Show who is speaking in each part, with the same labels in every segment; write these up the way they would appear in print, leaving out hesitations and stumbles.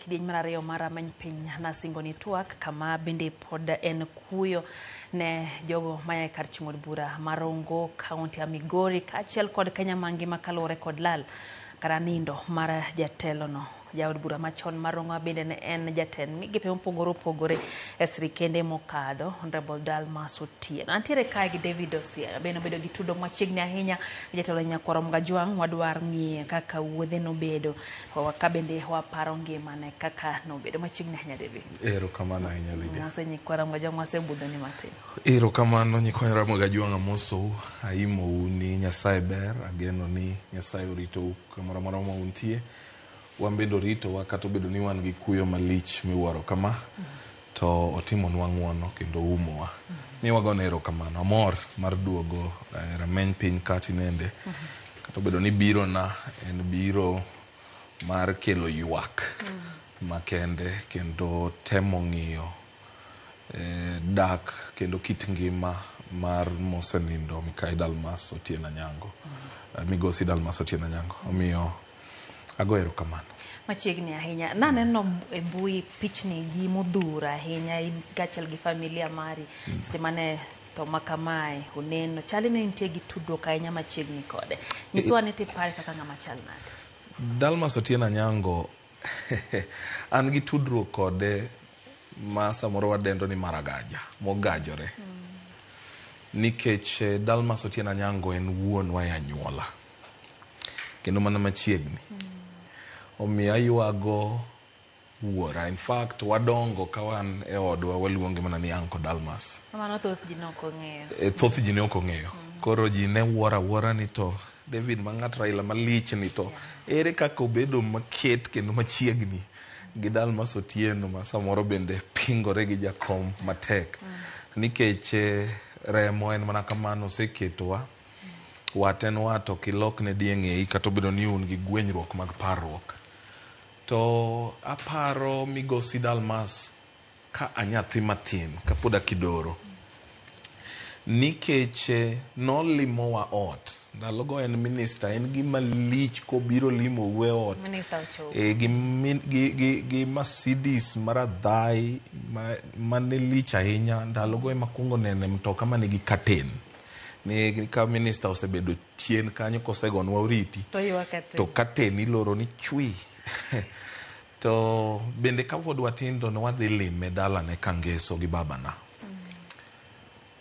Speaker 1: kidieny mar ariyo mar rameny piny nasingo ni twak kama bende pod en kuyo ne jogo maya kar chung' od bura mar Rongo kaunti ya Migori kaachiel kod Kenya mangima kaluwore kod lal kara nindo mar jatelo no. Jaod bura machon mar Rongo bende ne en jatend migepe mopogore opogore e sirikende mokadho Honorable Dalmas Otieno. Antiere kae gi David Osia bende obedo gi tudo machiegni ahinya jatelo Nyakwaro Mgajwang' wadwar ng'iye kaka wuodhe nobedo ka bende waparo ngimane kaka nobedo machiegni ahinya David.
Speaker 2: Erokamano ahinya Lydia.
Speaker 1: Mose Nyakwaro Mgajwang' wasebudho ni matin.
Speaker 2: Erokamano Nyakwaro Mgajwang' amosou aimou ni Nyasaye ber ageno ni Nyasaye oritou kamoro amora ma untie. Wambendo rito wakato bedo ni wan gi kuyo malich miwaro kama to otimo nwa ng'wono kendo umowa. Ni wagone erokamano amor mar duogo rameny piny kati nende. Kato bedo ni biro na en biro mar kelo ywak makende kendo temo ng'iyo dak kendo kit ngima mar mosenindo Mikai Dalmas Otieno Anyango. Migosi Dalmas Otieno Anyango. Omiyo ago erokamano.
Speaker 1: Machiegni ahinya. Naneno e mbui pichni gi modhura ahinya gachiel gi familia mari. Seche mane to makamae uneno chali ne nitie gi tudruok ahinya machiegni kode. Nyiswa ni tipare kaka ng'ama chal nade.
Speaker 2: Dalmas Otieno Anyango an gi tudruok kode ma samoro wadendo ni maragaja mogajore. Nikech Dalmas Otieno Anyango en wuonwa e anyuola kendo mana machiegni. Omiyo ayuago wuora. In fact wadongo ka wan e odwa waluonge mana ni Uncle Dalmas.
Speaker 1: Mano thoth ji nok ong'eyo.
Speaker 2: Thoth ji ne ok ong'eyo. Koro ji ne wuora ni to David Mangat Raila malich ni to ere kaka obedo maket kendo machiegni gi Dalmas Otieno ma samoro bende pingore gi jakom matek. Nikech remo en mana kamano oseketowa waten wato kilokne dieng'ei kata obedo ni un gi gwenyruok mag parruok. To aparo Migosi Dalmas ka anyathi matin kapod akidoro. Nikech nolimowa ot. Ndalogo en minister en gima lich kobiro limo we ot.
Speaker 1: Minister Ochopo.
Speaker 2: Gi Mercedes maradhai mane lich ahinya. Ndalogo ema kungo nene mtoka mane gi katen. Ni ka minister osebedo chien kanyo kosegonwa oriti. To katen iloro ni chui. To bende kapod watindo ne wadhi lime dalane Kangeso gi babana.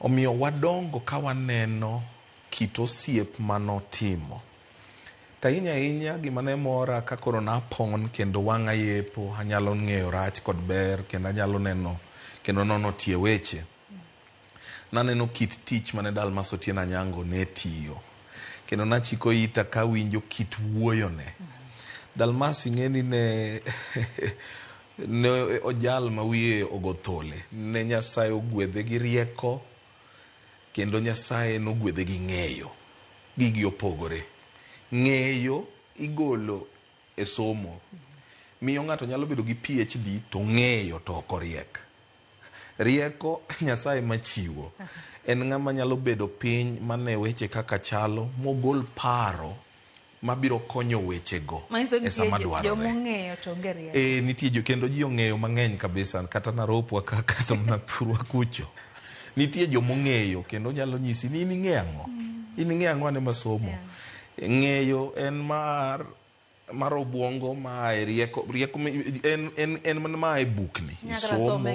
Speaker 2: Omiyo wadongo ka waneno kit osiep manotimo. To ahinya gima ne mora ka koro napon kendo wang'a yepo anyalo ng'eyo rach kod ber kendo anyalo neno kendo nono tie weche. Naneno kit tich mane Dalmas Otieno Anyango ne tiyo. Kendo nachiko ita ka winjo kit wuoyone. Dalmas ing'eni ne ojal ma wiye ogothole. Ne Nyasaye ogwedhe gi rieko kendo Nyasaye nogwedhe gi ng'eyo. Gigi opogore. Ng'eyo igolo e somo. Miyo ng'ato nyalo bedo gi PhD to ng'eyo to ok oriek. Rieko Nyasaye machiwo. En ng'ama nyalo bedo piny mane weche kaka chalo mogol paro mabiro konyo weche go
Speaker 1: e sama dwarore. Jo mong'eyo to onge rieko.
Speaker 2: Nitie kendo ji ong'eyo mang'eny kabisa kata naropwa kaka sama thurwa kucho. Nitie jo mong'eyo kendo nyalo nyisi ni in ing'e ang'o. In ing'e ang'o ane masomo. Ng'eyo en mar obwongo ma rieko en mana ma e bukni
Speaker 1: isomo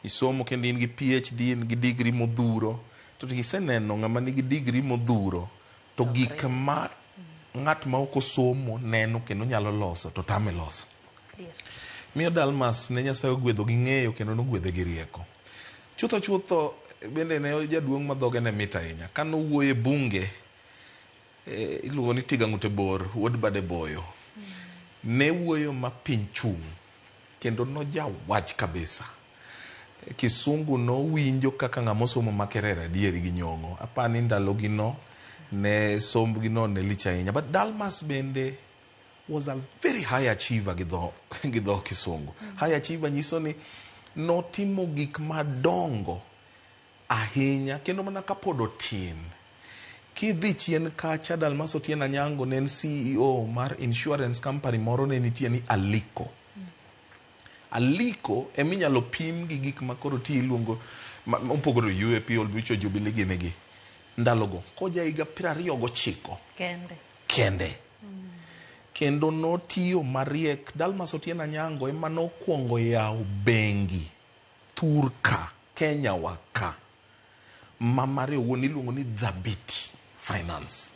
Speaker 2: isomo kendo in gi PhD in gi degree modhuro to iseneno ng'ama nigi degree modhuro to gik ma ng'at ma ok osomo neno kendo nyalo loso to tame loso. Miyo Dalmas ne Nyasaye ogwedho gi ng'eyo kendo nogwedhe gi rieko. Chutho bende ne jaduong' ma dhoge ne mit ahinya ka nowuoyo e bunge iluongo ni Tiga Ng'ute Bor wuod Bade Boyo. Ne wuoyo ma piny chung' kendo nojawach kabisa. Kisungu nowinjo kaka ng'ama osomo Makerere adieri gi nyong'o. Apani ndalogi no ne sombgi no ne lich ahinya. But Dalmas bende was a very high achiever gi dho Kisungu. High achiever nyiso ni notimo gik madongo ahinya kendo mana kapod otin. kidhi chien kacha Dalmas Otieno Anyango ne en CEO mar insurance company moro ne nitie ni Aliko. Aliko eminyalo pim gi gik ma koro ti iluongo mopogore UAP Old Mutual Jubilee ginegi ndalogo koja higa 29 kende kendo notiyo mariek. Dalmas Otieno Anyango ema nokuongo yawo bengi Thurka Kenya waka mamare owuon iluongo ni Dhabiti Finance.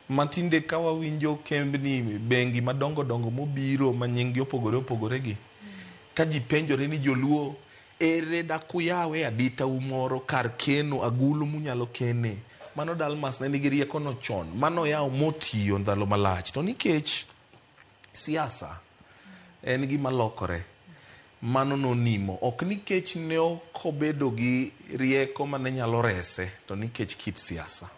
Speaker 2: Matinde ka wawinjo kembni bengi madongo dongo mobiro ma nyinggi opogore gi ka ji penjore ni joluo ere dakuyawe adita umoro kar keno agulu munyalo kene, mano Dalmas ne nigi rieko no chon mano yawo motiyo ndalo malach. To nikech siasa en gima lokore, mano nonimo, ok nikech ne okobedo gi rieko mane nyalo rese, to nikech kit siasa.